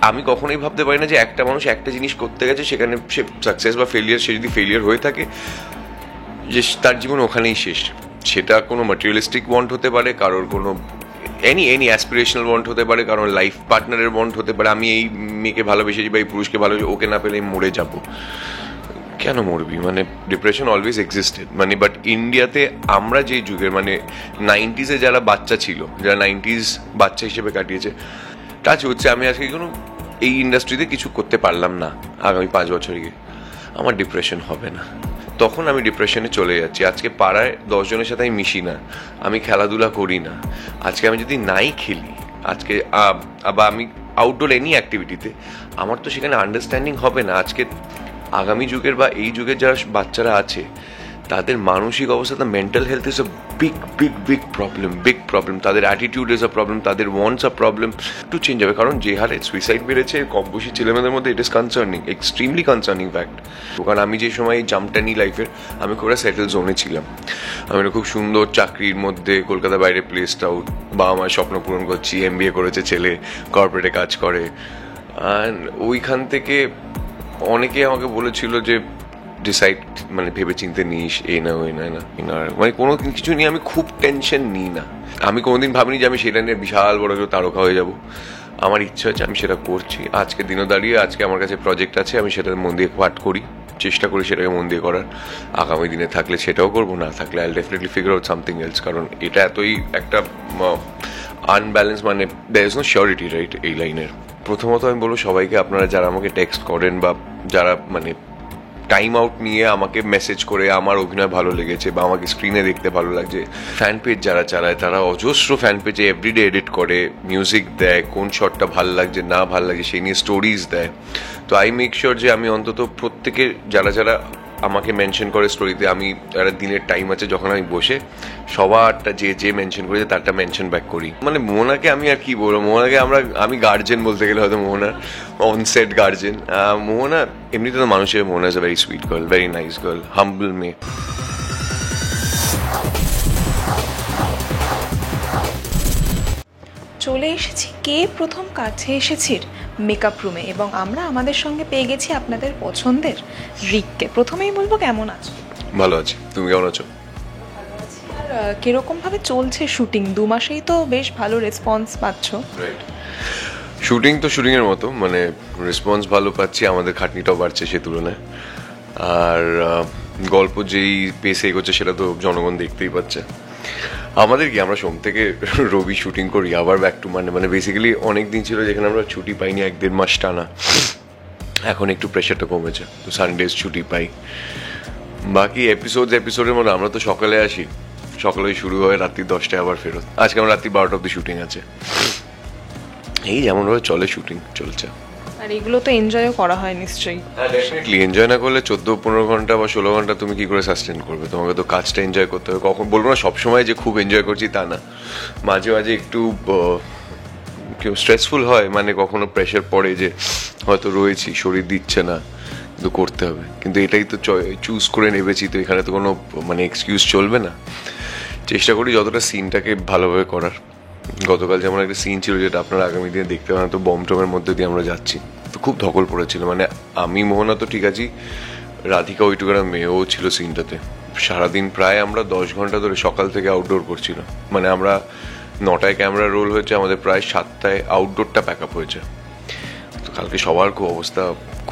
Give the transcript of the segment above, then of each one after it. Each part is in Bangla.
আমি কখনোই ভাবতে পারি না যে একটা মানুষ একটা জিনিস করতে গেছে, সেখানে সে সাকসেস বা ফেলিয়ার, সে যদি ফেলিয়ার হয়ে থাকে যে তার জীবন ওখানেই শেষ। সেটা কোনো ম্যাটেরিয়ালিস্টিক ওয়ান্ট হতে পারে, কারোর কোনো এনি অ্যাসপিরেশনাল ওয়ান্ট হতে পারে, কারণ লাইফ পার্টনারের ওয়ান্ট হতে পারে। আমি এই মেয়েকে ভালোবেসেছি বা এই পুরুষকে ভালোবেসে, ওকে না পেলে আমি মরে যাব। কেন মরবি? মানে ডিপ্রেশন অলওয়েজ এক্সিস্টেড, মানে বাট ইন্ডিয়াতে আমরা যে যুগের, মানে 90s যারা বাচ্চা ছিল, যারা 90s বাচ্চা হিসেবে কাটিয়েছে, টাচ হচ্ছে আমি আজকে কোনো এই ইন্ডাস্ট্রিতে কিছু করতে পারলাম না আগামী 5 বছরে গিয়ে, আমার ডিপ্রেশন হবে না। তখন আমি ডিপ্রেশনে চলে যাচ্ছি। আজকে পাড়ায় 10 জনের সাথে আমি মিশি না, আমি খেলাধুলা করি না। আজকে আমি যদি নাই খেলি, আজকে বা আমি আউটডোর এনি অ্যাক্টিভিটিতে, আমার তো সেখানে আন্ডারস্ট্যান্ডিং হবে না। আজকে আগামী যুগের বা এই যুগের যারা বাচ্চারা আছে, তাদের মানসিক অবস্থা, the mental health is a big problem. তাদের অ্যাটিটিউড ইজ আ প্রবলেম, তাদের ওয়ান্টস আ প্রবলেম। একটু চেঞ্জ হবে, কারণ যে হারে সুইসাইড বেড়েছে কম বয়সী ছেলেমেয়েদের মধ্যে, it is concerning, extremely concerning fact. কারণ আমি যে সময় জাম্পটা নিই লাইফের, আমি খুব একটা সেটেল জোনে ছিলাম। আমি খুব সুন্দর চাকরির মধ্যে, কলকাতা বাইরে প্লেসড আউট, বাবা মায়ের স্বপ্ন পূরণ করছি, MBA করেছে ছেলে, কর্পোরেটে কাজ করে। অ্যান্ড ওইখান থেকে অনেকে আমাকে বলেছিল যে ডিসাইড, মানে ভেবে চিনতে নিস, এই না ওই না, মানে কোনো কিছু নিয়ে আমি খুব টেনশন নিই না। আমি কোনোদিন ভাবিনি যে আমি সেটা নিয়ে বিশাল বড় কেউ তারকা হয়ে যাব। আমার ইচ্ছা হচ্ছে, আমি সেটা করছি। আজকে দিনও দাঁড়িয়ে আজকে আমার কাছে প্রজেক্ট আছে, আমি সেটা মন দিয়ে পাঠ করি, চেষ্টা করি সেটাকে মন দিয়ে করার। আগামী দিনে থাকলে সেটাও করবো, না থাকলে I definitely figure out something else. কারণ এটা এতই একটা আনব্যালেন্স, মানে there is no surety, right, এই লাইনের। প্রথমত আমি বলবো সবাইকে, আপনারা যারা আমাকে টেক্সট করেন বা যারা মানে টাইম আউট নিয়ে আমাকে মেসেজ করে আমার অভিনয় ভালো লেগেছে বা আমাকে স্ক্রিনে দেখতে ভালো লাগছে, ফ্যান পেজ যারা চালায়, তারা অজস্র ফ্যান পেজে এভরিডে এডিট করে, মিউজিক দেয়, কোন শটটা ভালো লাগছে না ভালো লাগছে সেই নিয়ে স্টোরিজ দেয়। তো আই মেক শিওর যে আমি অন্তত প্রত্যেকের যারা যারা আমাকে মেনশন করে স্টোরিতে, আমি একটা দিনের টাইম আছে যখন আমি বসে সবারটা যে মেনশন করেছে তারটা মেনশন ব্যাক করি। মানে মোহনাকে আমি আর কি বলবো, মোহনাকে আমি গার্জেন বলতে গেলে হয়তো, মোহনার অনসেট গার্জেন। মোহনা এমনিতে তো মানুষের, Mohona is a very sweet girl, very nice girl, humble মেয়ে। চলে এসেছি কে প্রথম কাছে এসেছির মেকআপ রুমে, এবং আমরা আমাদের সঙ্গে পেয়ে গেছি আপনাদের পছন্দের রিককে। প্রথমেই বলবো, কেমন আছো? ভালো আছি, তুমি কেমন আছো? আর কিরকমভাবে চলছে শুটিং? 2 মাসেই তো বেশ ভালো রেসপন্স পাচ্ছ। রাইট, শুটিং তো শুটিংয়ের মতো, মানে রেসপন্স ভালো পাচ্ছি, আমাদের খাটনিটাও বাড়ছে সে তুলনায়। আর গল্প যেই পেসে এগোচ্ছে সেটা তো জনগণ দেখতেই পাচ্ছে। আমাদের কি, আমরা সোম থেকে রবি শুটিং করি, আবার ব্যাক টু মানে বেসিক্যালি অনেক দিন ছিল যেখানে আমরা ছুটি পাইনি 1-1.5 মাস টানা। এখন একটু প্রেশারটা কমেছে, তো সানডেজ ছুটি পাই। বাকি এপিসোডের মধ্যে আমরা তো সকালে আসি, সকালে শুরু হয়, রাত্রি 10টায় আবার ফেরত। আজকে আমার রাত্রি 12টা অব্দি শুটিং আছে। এই যেমনভাবে চলে শুটিং চলছে। আর এগুলো তো এনজয়ও করা হয় নিশ্চয়ই। হ্যাঁ, ডেফিনেটলি এনজয় না করলে 14-15 ঘন্টা বা 16 ঘন্টা তুমি কি করে সাস্টেন করবে? তোমাকে তো কাজটা এনজয় করতে হবে। কখন বলবো না সবসময় যে খুব এনজয় করছি তা না, মাঝে মাঝে একটু কেউ স্ট্রেসফুল হয়, মানে কখনো প্রেশার পড়ে যে হয়তো রয়েছি, শরীর দিচ্ছে না, কিন্তু করতে হবে। কিন্তু এটাই তো চুজ করে নেবেছি, তো এখানে তো কোনো মানে এক্সকিউজ চলবে না। চেষ্টা করি যতটা সিনটাকে ভালোভাবে করার। গতকাল যেমন একটা সিন ছিল যেটা আপনারা আগামী দিনে দেখতে পাবেন, তো বমটমের মধ্যে দিয়ে আমরা যাচ্ছি, তো খুব ধকল পড়েছিল। মানে আমি মোহনা তো ঠিক আছি, রাধিকা ওইটুকার মেয়েও ছিল সিনটাতে। সারাদিন প্রায় আমরা 10 ঘন্টা ধরে সকাল থেকে আউটডোর করছিল। মানে আমরা 9টায় ক্যামেরা রোল হয়েছে, আমাদের প্রায় 7টায় আউটডোরটা প্যাক আপ হয়েছে। তো কালকে সবার খুব অবস্থা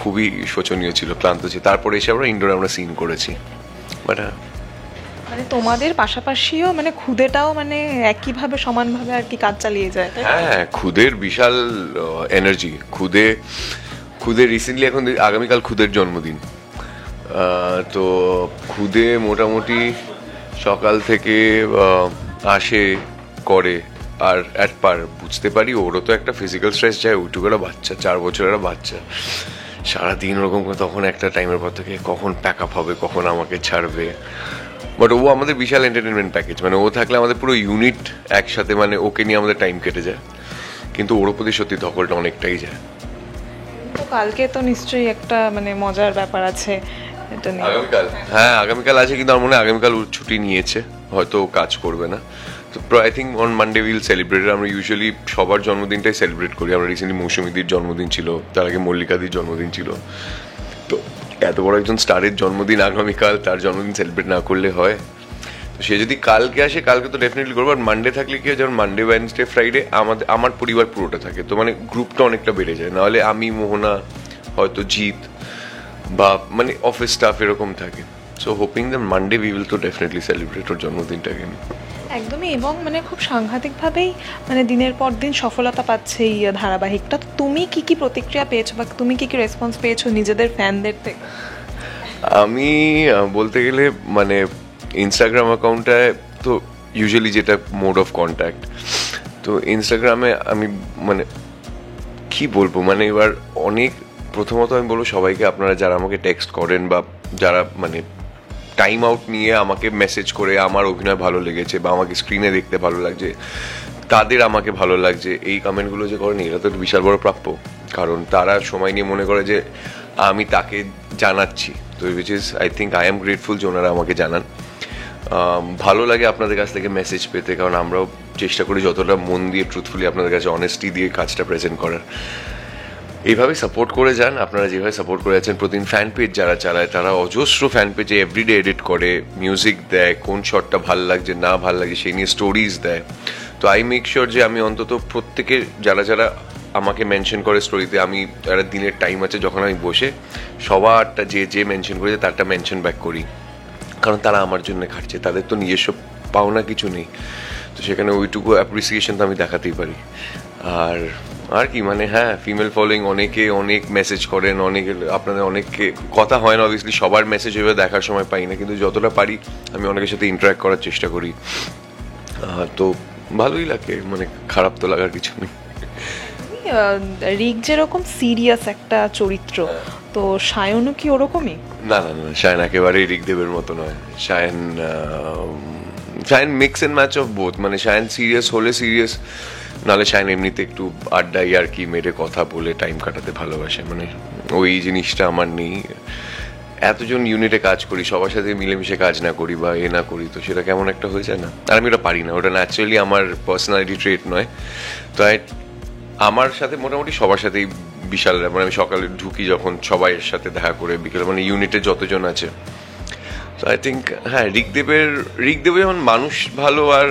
খুবই শোচনীয় ছিল, ক্লান্ত ছিল। তারপরে এসে আমরা ইনডোরে আমরা সিন করেছি। বাট মানে তোমাদের পাশাপাশিও মানে খুদেটাও মানে একইভাবে সমানভাবে আর কি কাজ চালিয়ে যায়। হ্যাঁ, খুদের বিশাল এনার্জি। খুদে রিসেন্টলি, এখন আগামীকাল খুদের জন্মদিন, তো খুদে মোটামুটি সকাল থেকে আসে করে। আর একবার বুঝতে পারি ওরও তো একটা ফিজিক্যাল স্ট্রেস যায়, ওইটুকুরা বাচ্চা, 4 বছরের বাচ্চা, সারাদিন ওরকম। তখন একটা টাইমের পর থেকে কখন প্যাক আপ হবে, কখন আমাকে ছাড়বে। বাট ও আমাদের বিশাল এন্টারটেনমেন্ট প্যাকেজ, মানে ও থাকলে আমাদের পুরো ইউনিট একসাথে, মানে ওকে নিয়ে আমাদের টাইম কেটে যায়। কিন্তু ওর প্রতি সত্যি ধকলটা অনেকটাই যায়। তো কালকে তো নিশ্চয়ই একটা মানে মজার ব্যাপার আছে এটা নিয়ে। আগামীকাল, হ্যাঁ আগামীকাল আছে, কিন্তু আমার মনে হয় আগামীকাল ছুটি নিয়েছে, হয়তো কাজ করবে না। তো I think on Monday will celebrate. আমরা ইউজুয়ালি সবার জন্মদিনটাই সেলিব্রেট করি। আমরা রিসেন্টলি মৌসুমীদির জন্মদিন ছিল, তার আগে মল্লিকাদির জন্মদিন ছিল। তো এত বড় একজন স্টারের জন্মদিন আগামীকাল, তার জন্মদিন সেলিব্রেট না করলে হয়? তো সে যদি কালকে আসে, কালকে তো ডেফিনেটলি করবো। আর মানডে থাকলে কি হয়, যেমন মানডে, ওয়েডনেসডে, ফ্রাইডে আমার পরিবার পুরোটা থাকে, তো মানে গ্রুপটা অনেকটা বেড়ে যায়। নাহলে আমি, মোহনা, হয়তো জিৎ বা মানে অফিস স্টাফ এরকম থাকে। So hoping that Monday we will তো ডেফিনেটলি সেলিব্রেট ওর জন্মদিনটাকে। একদমই, এবং মানে খুব সাংঘাতিকভাবেই মানে দিনের পর দিন সফলতা পাচ্ছে এই ধারাবাহিকটা। তো তুমি কি কি প্রতিক্রিয়া পেয়েছো বা তুমি কি কি রেসপন্স পেয়েছো নিজেদের ফ্যানদের থেকে? আমি বলতে গেলে মানে ইনস্টাগ্রাম অ্যাকাউন্টটায় তো ইউজুয়ালি যেটা মোড অফ কন্ট্যাক্ট, তো ইনস্টাগ্রামে আমি মানে কি বলবো, মানে এবার অনেক, প্রথমত আমি বলবো সবাইকে, আপনারা যারা আমাকে টেক্সট করেন বা যারা মানে টাইম আউট নিয়ে আমাকে মেসেজ করে আমার অভিনয় ভালো লেগেছে বা আমাকে স্ক্রিনে দেখতে ভালো লাগছে, তাদের আমাকে ভালো লাগছে, এই কমেন্টগুলো যে করেন, এরা তো বিশাল বড় প্রাপ্য। কারণ তারা সময় নিয়ে মনে করে যে আমি তাকে জানাচ্ছি, তো which is I think I am grateful যে ওনারা আমাকে জানান। ভালো লাগে আপনাদের কাছ থেকে মেসেজ পেতে, কারণ আমরাও চেষ্টা করি যতটা মন দিয়ে ট্রুথফুলি আপনাদের কাছে অনেস্টি দিয়ে কাজটা প্রেজেন্ট করার। এইভাবে সাপোর্ট করে যান আপনারা, যেভাবে সাপোর্ট করে যাচ্ছেন। প্রতিদিন ফ্যান পেজ যারা চালায়, তারা অজস্র ফ্যান পেজে এভরিডে এডিট করে, মিউজিক দেয়, কোন শটটা ভাল লাগছে না ভাল লাগছে সেই নিয়ে স্টোরিজ দেয়। তো আই মেক শিওর যে আমি অন্তত প্রত্যেকের যারা যারা আমাকে মেনশন করে স্টোরিতে, আমি একটা দিনের টাইম আছে যখন আমি বসে সবারটা যে মেনশন করেছে তারটা মেনশন ব্যাক করি, কারণ তারা আমার জন্য খাটছে, তাদের তো নিজস্ব পাওনা কিছু নেই। তো সেখানে ওইটুকু অ্যাপ্রিসিয়েশন তো আমি দেখাতেই পারি। আর কি মানে, হ্যাঁ, ফিমেল ফলোয়িং অনেকে অনেক মেসেজ করেন, অনেকে আপনাদের অনেককে কথা হয় না, অবভিয়াসলি সবার মেসেজ ওইভাবে দেখার সময় পাই না, কিন্তু যতটা পারি আমি অনেকের সাথে ইন্টারাক্ট করার চেষ্টা করি। তো ভালোই লাগে, মানে খারাপ তো লাগার কিছু নেই। রিক যেরকম সিরিয়াস একটা চরিত্র, তো সায়নও কি ওরকমই? না না না, সায়ন একেবারেই ঋগদেবের মতো নয়। Sayan mix and match of both. মানে সায়ন সিরিয়াস হলে সিরিয়াস, নাহলে সায়ন এমনিতে একটু আড্ডাই আর কি মেরে কথা বলে টাইম কাটাতে ভালোবাসে। মানে ওই জিনিসটা আমার নেই। এতজন ইউনিটে কাজ করি, সবার সাথে মিলেমিশে কাজ না করি বা এ না করি, তো সেটা কেমন একটা হয়ে যায় না। আর আমি ওটা পারি না, ওটা ন্যাচারালি আমার পার্সোনালিটি ট্রেট নয়। তো আমার সাথে মোটামুটি সবার সাথেই বিশাল, মানে আমি সকালে ঢুকি যখন সবাইয়ের সাথে দেখা করে, বিকেলে মানে ইউনিটে যতজন আছে। তো আই থিঙ্ক হ্যাঁ, ঋগদেব যেমন মানুষ ভালো আর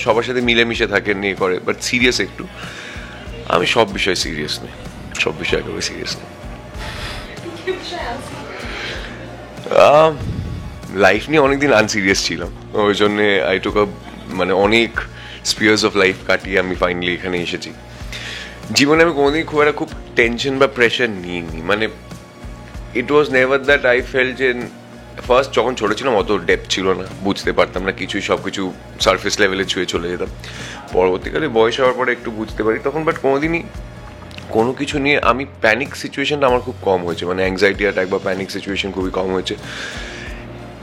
সবার সাথে মিলেমিশে থাকে, নিয়ে করে, বাট সিরিয়াস একটু। আমি সব বিষয়ে সিরিয়াস নেই, সব বিষয়ে একেবারে সিরিয়াস নেই। লাইফ নিয়ে অনেকদিন আনসিরিয়াস ছিলাম, ওই জন্যে আই টুক মানে অনেক স্পিয়ার্স অফ লাইফ কাটিয়ে আমি ফাইনালি এখানে এসেছি। জীবনে আমি কোনোদিন খুব টেনশন বা প্রেশার নিইনি। মানে it was never that I fell যে, ফার্স্ট যখন ছোটো ছিলাম অত ডেপথ ছিল না, বুঝতে পারতাম না কিছুই, সব কিছু সারফেস লেভেলে ছুঁয়ে চলে যেতাম। পরবর্তীকালে বয়স হওয়ার পরে একটু বুঝতে পারি তখন, বাট কোনোদিনই কোনো কিছু নিয়ে আমি প্যানিক সিচুয়েশনটা আমার খুব কম হয়েছে, মানে অ্যাংজাইটি অ্যাটাক বা প্যানিক সিচুয়েশন খুবই কম হয়েছে।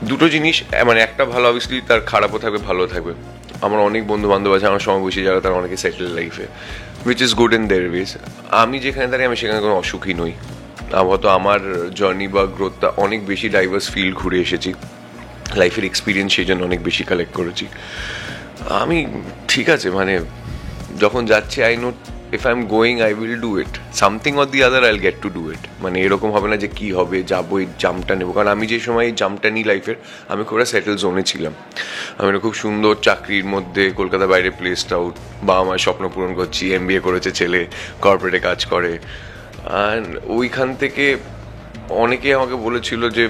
দুটো জিনিস, মানে একটা ভালো, অবভিয়াসলি তার খারাপও থাকবে ভালো থাকবে। আমার অনেক বন্ধু বান্ধব আছে আমার সমবয়সী যারা, তারা অনেকে সেটেল লাইফে, which is good in their ways. আমি যেখানে দাঁড়িয়ে আমি সেখানে কোনো অসুখী নই। হয়তো আমার জার্নি বা গ্রোথটা অনেক বেশি ডাইভার্স ফিল্ড ঘুরে এসেছি, লাইফের এক্সপিরিয়েন্স সেই জন্য অনেক বেশি কালেক্ট করেছি। আমি ঠিক আছে, মানে যখন যাচ্ছি I know if I am going I will do it, something or the other I will get to do it. মানে এরকম হবে না যে কী হবে, যাবো এই জাম্পটা নেবো। কারণ আমি যে সময় এই জাম্পটা নিই লাইফের, আমি খুব একটা সেটেল জোনে ছিলাম। আমি একটা খুব সুন্দর চাকরির মধ্যে কলকাতার বাইরে প্লেসড আউট, বাবা মায়ের স্বপ্ন পূরণ করছি, MBA করেছে ছেলে, কর্পোরেটে কাজ করে। আর ওইখান থেকে অনেকে আমাকে বলেছিল যে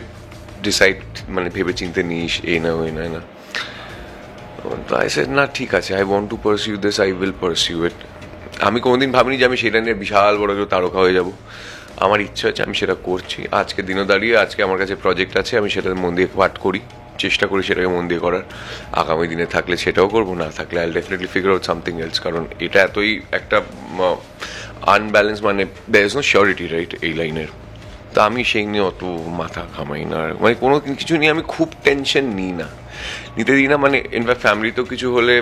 ডিসাইড, মানে ভেবে চিন্তে নিস, এই না ওই না। তো আই সেড না, ঠিক আছে, I want to pursue this, I will pursue it. আমি কোনোদিন ভাবিনি যে আমি সেটা নিয়ে বিশাল বড় কেউ তারকা হয়ে যাব। আমার ইচ্ছা আছে, আমি সেটা করছি। আজকে দিনও দাঁড়িয়ে আজকে আমার কাছে প্রজেক্ট আছে, আমি সেটার মন দিয়ে পাঠ করি, চেষ্টা করি সেটাকে মন দিয়ে করার। আগামী দিনে থাকলে সেটাও করবো, না থাকলে I definitely figure out something else. কারণ এটা এতই একটা আনব্যালেন্স, মানে there is no surety right এই লাইনের। তা আমি সেই নিয়ে অত মাথা ঘামাই না, মানে কোনো কিছু নিয়ে আমি খুব টেনশন নিতে দিই না। মানে ইনফ্যাক্ট ফ্যামিলিতেও কিছু হলে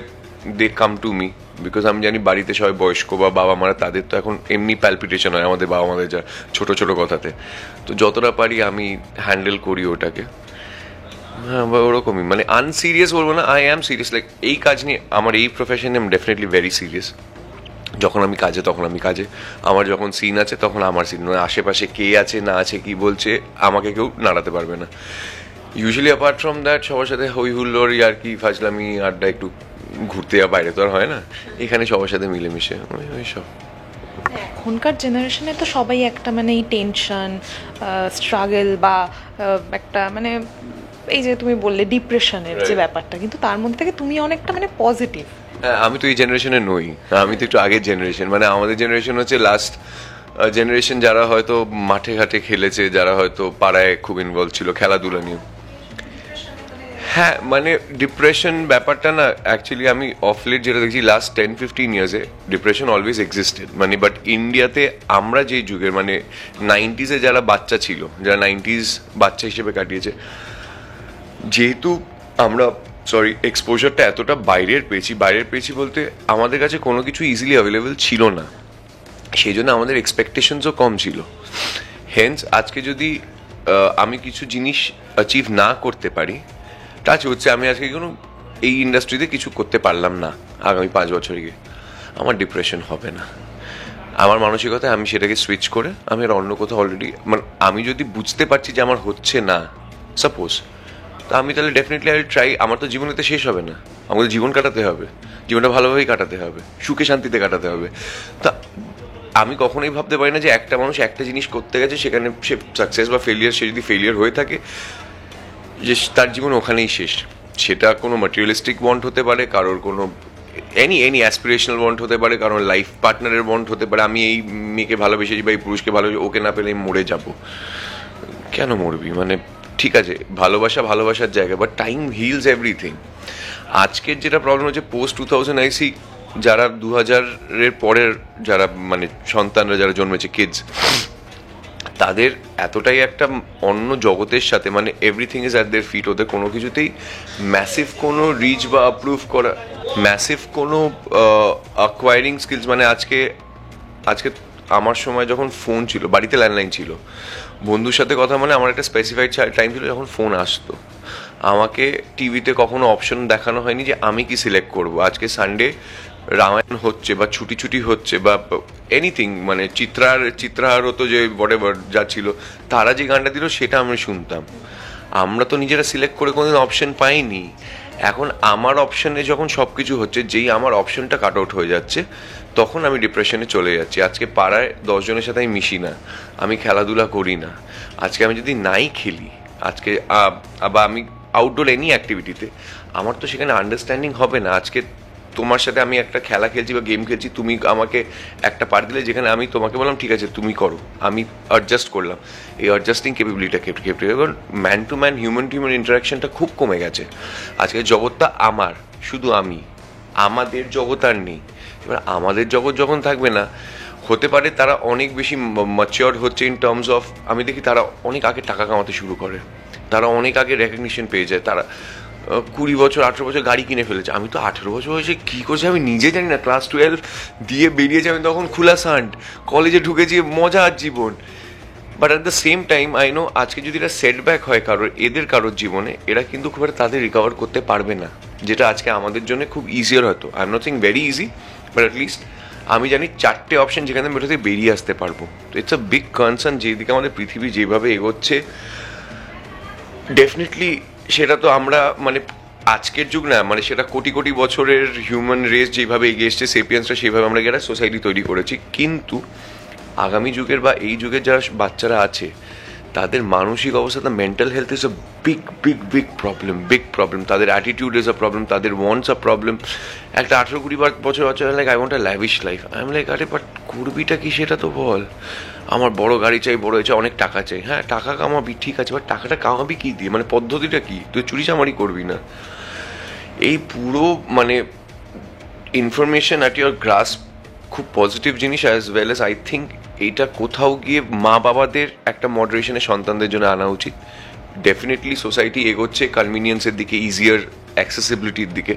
দে কাম টু মি, বিকজ আমি জানি বাড়িতে সবাই বয়স্ক বা বাবা মারা, তাদের তো এখন এমনি প্যালপিটেশন হয়, আমাদের বাবা মাদের যা ছোটো ছোটো কথাতে। তো যতটা পারি আমি হ্যান্ডেল করি ওটাকে। হ্যাঁ বা ওরকমই, মানে আনসিরিয়াস বলবো না, আই অ্যাম সিরিয়াস। লাইক এই কাজ নিয়ে, আমার এই প্রফেশনে আমি ডেফিনেটলি ভেরি সিরিয়াস। যখন আমি কাজে তখন আমি কাজে, আমার যখন সিন আছে তখন আমার সিন, মানে আশেপাশে কে আছে না আছে কি বলছে আমাকে কেউ নাড়াতে পারবে না। ইউজুয়ালি অ্যাপার্ট ফ্রম দ্যাট সবার সাথে হই হুল্লোড় আর কি ফাজলামি আড্ডা, একটু ঘুরতে যাওয়া, বাইরে তো আর হয় না, এখানে সবার সাথে মিলেমিশে ওই সব। এখনকার জেনারেশনে তো সবাই একটা মানে এই টেনশন, স্ট্রাগল বা একটা মানে এই যে তুমি বললে ডিপ্রেশনের যে ব্যাপারটা, কিন্তু তার মধ্যে থেকে তুমি অনেকটা মানে পজিটিভ। হ্যাঁ, আমি তো এই জেনারেশনে নই, আমি তো একটু আগের জেনারেশন, মানে আমাদের জেনারেশন হচ্ছে লাস্ট জেনারেশন যারা হয়তো মাঠে ঘাটে খেলেছে, যারা হয়তো পাড়ায় খুব ইনভলভ ছিল খেলাধুলা নিয়ে। হ্যাঁ, মানে ডিপ্রেশন ব্যাপারটা না, অ্যাকচুয়ালি আমি অফ লেট যেটা দেখছি লাস্ট 10-15 ইয়ার্সে ডিপ্রেশন অলওয়েজ এক্সিস্টেড, মানে বাট ইন্ডিয়াতে আমরা যে যুগের মানে 90s-এ যারা বাচ্চা ছিল, যারা 90s বাচ্চা হিসেবে কাটিয়েছে, যেহেতু আমরা এক্সপোজারটা এতটা বাইরের পেয়েছি বলতে আমাদের কাছে কোনো কিছু ইজিলি অ্যাভেলেবেল ছিল না, সেই জন্য আমাদের এক্সপেকটেশনসও কম ছিল। হেন্স আজকে যদি আমি কিছু জিনিস অ্যাচিভ না করতে পারি, টাচ হচ্ছে আমি আজকে কোনো এই ইন্ডাস্ট্রিতে কিছু করতে পারলাম না আগামী 5 বছরে গিয়ে, আমার ডিপ্রেশন হবে না। আমার মানসিকতা আমি সেটাকে সুইচ করে আমি আর অন্য কোথাও অলরেডি, মানে আমি যদি বুঝতে পারছি যে আমার হচ্ছে না সাপোজ, তো আমি তাহলে ডেফিনেটলি আই ট্রাই। আমার তো জীবনেতে শেষ হবে না, আমাদের জীবন কাটাতে হবে, জীবনটা ভালোভাবেই কাটাতে হবে, সুখে শান্তিতে কাটাতে হবে। তা আমি কখনোই ভাবতে পারি না যে একটা মানুষ একটা জিনিস করতে গেছে, সেখানে সে সাকসেস বা ফেলিয়ার, সে যদি ফেলিয়ার হয়ে থাকে যে তার জীবন ওখানেই শেষ। সেটা কোনো ম্যাটেরিয়ালিস্টিক বন্ড হতে পারে, কারোর কোনো এনি অ্যাসপিরেশনাল বন্ড হতে পারে, কারণ লাইফ পার্টনারের বন্ড হতে পারে। আমি এই মেয়েকে ভালোবেসেছি বা এই পুরুষকে ভালোবেসে, ওকে না পেলে আমি মরে যাব। কেন মরবি? মানে ঠিক আছে, ভালোবাসার জায়গা, বাট টাইম হিলস এভরিথিং। আজকের যেটা প্রবলেম হচ্ছে পোস্ট 2000 আইসি, যারা 2000-এর পরের যারা মানে সন্তানরা যারা জন্মেছে, কিডস, তাদের এতটাই একটা অন্য জগতের সাথে, মানে everything is at their fit. ওদের কোনো কিছুতেই ম্যাসিভ কোনো রিচ বা অ্যাপ্রুভ করা, ম্যাসিভ কোনো অ্যাকোয়ারিং স্কিলস, মানে আজকে আমার সময় যখন ফোন ছিল, বাড়িতে ল্যান্ডলাইন ছিল, বন্ধুর সাথে কথা মানে আমার একটা স্পেসিফাইড টাইম ছিল যখন ফোন আসতো। আমাকে টিভিতে কখনো অপশন দেখানো হয়নি যে আমি কি সিলেক্ট করব। আজকে সানডে রামায়ণ হচ্ছে বা ছুটি হচ্ছে বা এনিথিং, মানে চিত্রাহার হতো, যে হোয়াটএভার যা ছিল, তারা যে গানটা দিল সেটা আমি শুনতাম। আমরা তো নিজেরা সিলেক্ট করে কোনোদিন অপশন পাইনি। এখন আমার অপশনে যখন সব কিছু হচ্ছে, যেই আমার অপশনটা কাট আউট হয়ে যাচ্ছে, তখন আমি ডিপ্রেশনে চলে যাচ্ছি। আজকে পাড়ায় 10 জনের সাথে আমি মিশি না, আমি খেলাধুলা করি না। আজকে আমি যদি নাই খেলি, আজকে বা আমি আউটডোর এনি অ্যাক্টিভিটিতে, আমার তো সেখানে আন্ডারস্ট্যান্ডিং হবে না। আজকে তোমার সাথে আমি একটা খেলা খেলছি বা গেম খেলছি, তুমি আমাকে একটা পার্ট দিলে যেখানে আমি তোমাকে বললাম ঠিক আছে তুমি করো, আমি অ্যাডজাস্ট করলাম, এই অ্যাডজাস্টিং ক্যাপাবিলিটিটা কেটে এবং man to man, human to human ইন্টারাকশনটা খুব কমে গেছে। আজকে জগৎটা আমার, শুধু আমি, আমাদের জগৎ আর নেই। এবার আমাদের জগৎ যখন থাকবে না, হতে পারে তারা অনেক বেশি ম্যাচিওর হচ্ছে ইন টার্মস অফ, আমি দেখি তারা অনেক আগে টাকা কামাতে শুরু করে, তারা অনেক আগে রেকগনিশন পেয়ে যায়, তারা 20 বছর 18 বছর গাড়ি কিনে ফেলেছে। আমি তো 18 বছর বয়সে কী করছি আমি নিজে জানি না। ক্লাস 12 দিয়ে বেরিয়েছি আমি তখন, খোলা সান্ড, কলেজে ঢুকেছি, মজার জীবন। But at the same time I know আজকে যদি এটা সেটব্যাক হয় কারোর জীবনে, এরা কিন্তু খুব একটা তাদের রিকভার করতে পারবে না, যেটা আজকে আমাদের জন্য খুব ইজিয়ার হয়তো। I am not sing very easy, but at least আমি জানি 4টে অপশন যেখানে আমি ওটাতে বেরিয়ে আসতে পারবো। তো ইটস আ বিগ কনসার্ন, যেদিকে আমাদের পৃথিবী যেভাবে এগোচ্ছে, ডেফিনেটলি সেটা তো আমরা মানে আজকের যুগ না, মানে সেটা কোটি কোটি বছরের হিউম্যান রেস যেভাবে এগিয়ে এসছে, সেপিয়েন্সরা সেইভাবে আমরা একটা সোসাইটি তৈরি করেছি। কিন্তু আগামী যুগের বা এই যুগের যারা বাচ্চারা আছে, তাদের মানসিক অবস্থা, the mental health is a big problem. তাদের অ্যাটিটিউড ইজ আ প্রবলেম, তাদের ওয়ান্টস আ প্রবলেম। একটা 18-20 বছর বাচ্চা like I want a lavish life, I am like আরে বাট করবিটা কি সেটা তো বল। আমার বড় গাড়ি চাই, বড় হয়েছে, অনেক টাকা চাই। হ্যাঁ, টাকা কামাবি ঠিক আছে, বাট টাকাটা কামাবি কি দিয়ে, মানে পদ্ধতিটা কি? তুই চুরি চামারি করবি না। এই পুরো মানে ইনফরমেশন অ্যাট ইয়োর গ্রাস্প খুব পজিটিভ জিনিস, as well as I think এইটা কোথাও গিয়ে মা বাবাদের একটা মডারেশনে সন্তানদের জন্য আনা উচিত। ডেফিনেটলি সোসাইটি এগোচ্ছে কনভিনিয়েন্সের দিকে, ইজিয়ার অ্যাক্সেসিবিলিটির দিকে,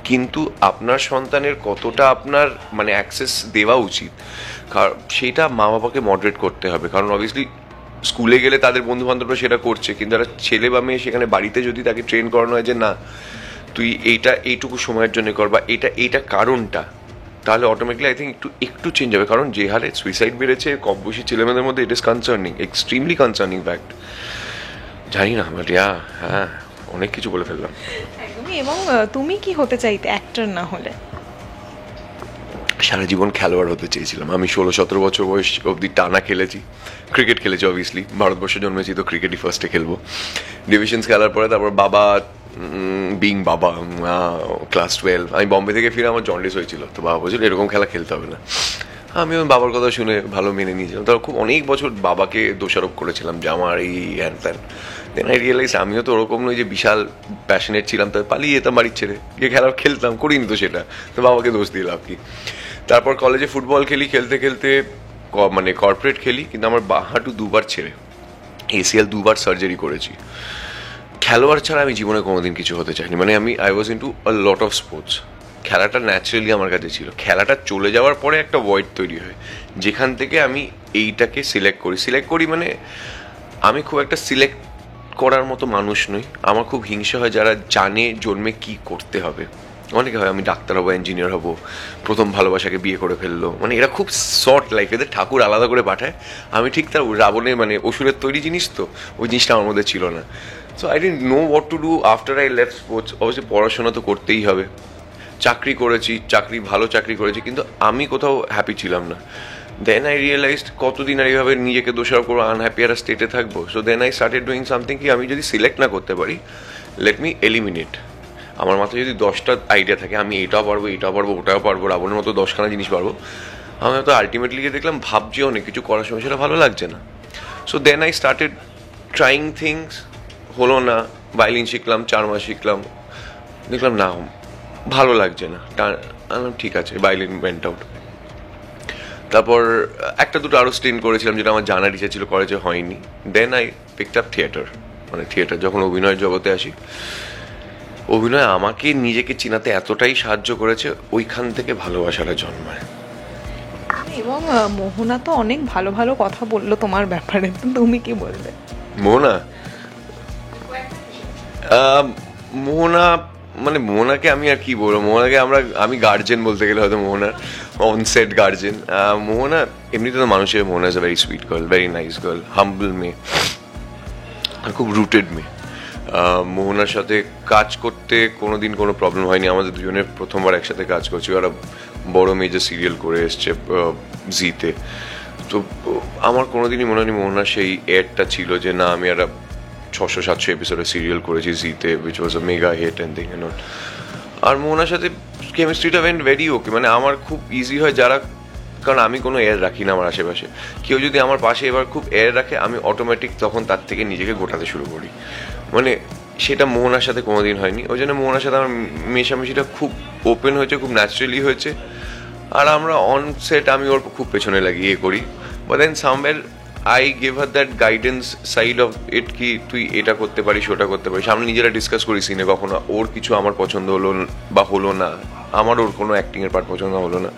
কিন্তু আপনার সন্তানের কতটা আপনার মানে অ্যাক্সেস দেওয়া উচিত, সেইটা মা বাবাকে মডারেট করতে হবে। কারণ অবভিয়াসলি স্কুলে গেলে তাদের বন্ধু বান্ধবরা সেটা করছে, কিন্তু একটা ছেলে বা মেয়ে সেখানে বাড়িতে যদি তাকে ট্রেন করানো হয় যে না তুই এইটুকু সময়ের জন্য কর, বা এইটা কারণটা, তাহলে অটোমেটিকলি আই থিঙ্ক একটু চেঞ্জ হবে। কারণ যে হারে সুইসাইড বেড়েছে কম বয়সী ছেলেমেয়েদের মধ্যে, ইট ইস কনসার্নিং, এক্সট্রিমলি কনসার্নিং ফ্যাক্ট। জানি না, বাট হ্যাঁ অনেক কিছু বলে ফেললাম। একদমই। এবং তুমি কি হতে চাইতে অ্যাক্টর না হলে? সারা জীবন খেলোয়াড় হতে চেয়েছিলাম আমি। 16-17 বছর বয়স অবধি টানা খেলেছি, ক্রিকেট খেলেছি অবভিয়াসলি, ভারতবর্ষে জন্মেছি তো ক্রিকেটই ফার্স্টে খেলবো। ডিভিশনস খেলার পরে তারপর বাবা ক্লাস 12 আমি বম্বে থেকে ফিরে আমার জন্ডিস হয়েছিল, তো বাবা বলছিল এরকম খেলা খেলতে হবে না। আমি বাবার কথা শুনে ভালো মেনে নিয়েছিলাম। তারপর খুব অনেক বছর বাবাকে দোষারোপ করেছিলাম যে আমার এই হ্যান ত্যান। দেন আই রিয়েলাইজ আমিও তো ওরকম নই যে বিশাল প্যাশনেট ছিলাম, তাই পালিয়ে যেতাম বাড়ির ছেড়ে, গিয়ে খেলতাম, করিনি তো সেটা, তো বাবাকে দোষ দিয়ে লাভ কি। তারপর কলেজে ফুটবল খেলি, খেলতে খেলতে মানে কর্পোরেট খেলি, কিন্তু আমার বাঁ হাঁটু 2 বার ছেড়ে, ACL 2 বার সার্জারি করেছি। খেলোয়াড় ছাড়া আমি জীবনে কোনোদিন কিছু হতে চাইনি। মানে I was into a lot of sports. খেলাটা ন্যাচারালি আমার কাছে ছিল, খেলাটা চলে যাওয়ার পরে একটা ভয়েড তৈরি হয়, যেখান থেকে আমি এইটাকে সিলেক্ট করি। মানে আমি খুব একটা সিলেক্ট করার মতো মানুষ নই। আমার খুব হিংসা হয় যারা জানে জন্মে কি করতে হবে। অনেকে হয় আমি ডাক্তার হবো, ইঞ্জিনিয়ার হবো, প্রথম ভালোবাসাকে বিয়ে করে ফেললো, মানে এরা খুব শর্ট লাইফ, এদের ঠাকুর আলাদা করে পাঠায়। আমি ঠিক তার রাবণের মানে অসুরের তৈরি জিনিস, তো ওই জিনিসটা আমার মধ্যে ছিল না। So I didn't know what to do after I left sports. অবশ্যই পড়াশোনা তো করতেই হবে, ভালো চাকরি করেছি, কিন্তু আমি কোথাও হ্যাপি ছিলাম না। দেন আই রিয়েলাইজড কতদিন আর এইভাবে নিজেকে দোষারোপ করবো, আনহ্যাপি একটা স্টেটে থাকবো। So then I started doing something, কি আমি যদি সিলেক্ট না করতে পারি, লেট মি এলিমিনেট। আমার মাথায় যদি 10টা আইডিয়া থাকে, আমি এটাও পারবো, ওটাও পারবো, রাবণের মতো 10খানা জিনিস পারবো, আমি হয়তো আলটিমেটলি গিয়ে দেখলাম ভাবছি অনেক কিছু করার সময় সেটা ভালো লাগছে না। So then I started trying things. হলো না, ভায়োলিন শিখলাম, 4 মাস শিখলাম, দেখলাম না ভালো লাগছে না, ঠিক আছে, ভায়োলিন ওয়েন্ট আউট। তারপর একটা দুটো আরও স্টেন করেছিলাম যেটা আমার জানার ইচ্ছা ছিল, কলেজে হয়নি। Then I picked up theatre. মানে থিয়েটার, যখন অভিনয়ের জগতে আসি, অভিনয় আমাকে নিজেকে চিনাতে এতটাই সাহায্য করেছে, ওইখান থেকে ভালোবাসাটা জন্মায়। এবং মোহনা তো অনেক ভালো ভালো কথা বললো তোমার ব্যাপারে, তো তুমি কি বলবে? মোহনাকে আমি আর কি বলবো, আমি গার্জেন বলতে গেলে হয়তো মোহনার অনসেট গার্জেন। মোহনা এমনিতে তো মানুষের, Mohona is a very sweet girl, very nice girl, humble মেয়ে, আর খুব রুটেড মেয়ে। মোহনার সাথে কাজ করতে কোনোদিন কোনো প্রবলেম হয়নি। আমাদের দুজনের প্রথমবার একসাথে কাজ করছি, ওরা বড় মেজর সিরিয়াল করে এসছে জিতে। তো আমার কোনোদিনই মনে হয়নি মোহনার সেই এডটা ছিল যে না আমি একটা 600-700 এপিসোডে সিরিয়াল করেছি জিতে, which was a mega hit and thing and all. আর মোহনার সাথে কেমিস্ট্রিটা ওয়েন্ট ভেরি ওকে। মানে আমার খুব ইজি হয় যারা, কারণ আমি কোনো এয়ার রাখি না আমার আশেপাশে। কেউ যদি আমার পাশে এবার খুব এয়ার রাখে, আমি অটোমেটিক তখন তার থেকে নিজেকে গোটাতে শুরু করি। মানে সেটা মোহনার সাথে কোনোদিন হয়নি। ওই জন্য মোহনার সাথে আমার মেশামেশিটা খুব ওপেন হয়েছে, খুব ন্যাচারালি হয়েছে। আর আমরা অন সেট আমি ওর খুব পেছনে লাগিয়ে করি, but then somewhere I give her that guidance side of it, কি তুই এটা করতে পারিস, ওটা করতে পারিস। আমরা নিজেরা ডিসকাস করি সিনে, কখনো ওর কিছু আমার পছন্দ হলো বা হলো না, আমার ওর কোনো অ্যাক্টিংয়ের পার্ট পছন্দ হলো না।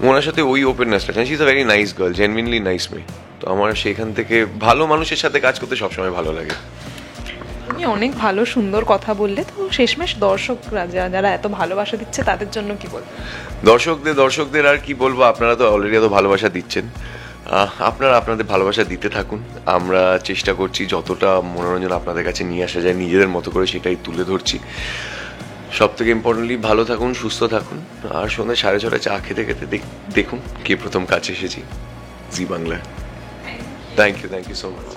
ওনার সাথে ওই ওপেননেসটা, she is a very nice girl, genuinely nice মেয়ে। তো আমার সেখান থেকে ভালো মানুষের সাথে কাজ করতে সবসময় ভালো লাগে। তুমি অনেক ভালো সুন্দর কথা বললে। তো শেষমেশ দর্শকরা যারা এত ভালোবাসা দিচ্ছে তাদের জন্য কি বলবো? দর্শকদের আর কি বলবো, আপনারা তো অলরেডি এত ভালোবাসা দিচ্ছেন, আপনারা আপনাদের ভালোবাসা দিতে থাকুন। আমরা চেষ্টা করছি যতটা মনোরঞ্জন আপনাদের কাছে নিয়ে আসা যায় নিজেদের মতো করে সেটাই তুলে ধরছি। সব থেকে ইম্পর্টেন্টলি ভালো থাকুন, সুস্থ থাকুন। আর সন্ধ্যে 6:30 চা খেতে খেতে দেখুন কে প্রথম কাছে এসেছি জি বাংলায়। Thank you so much.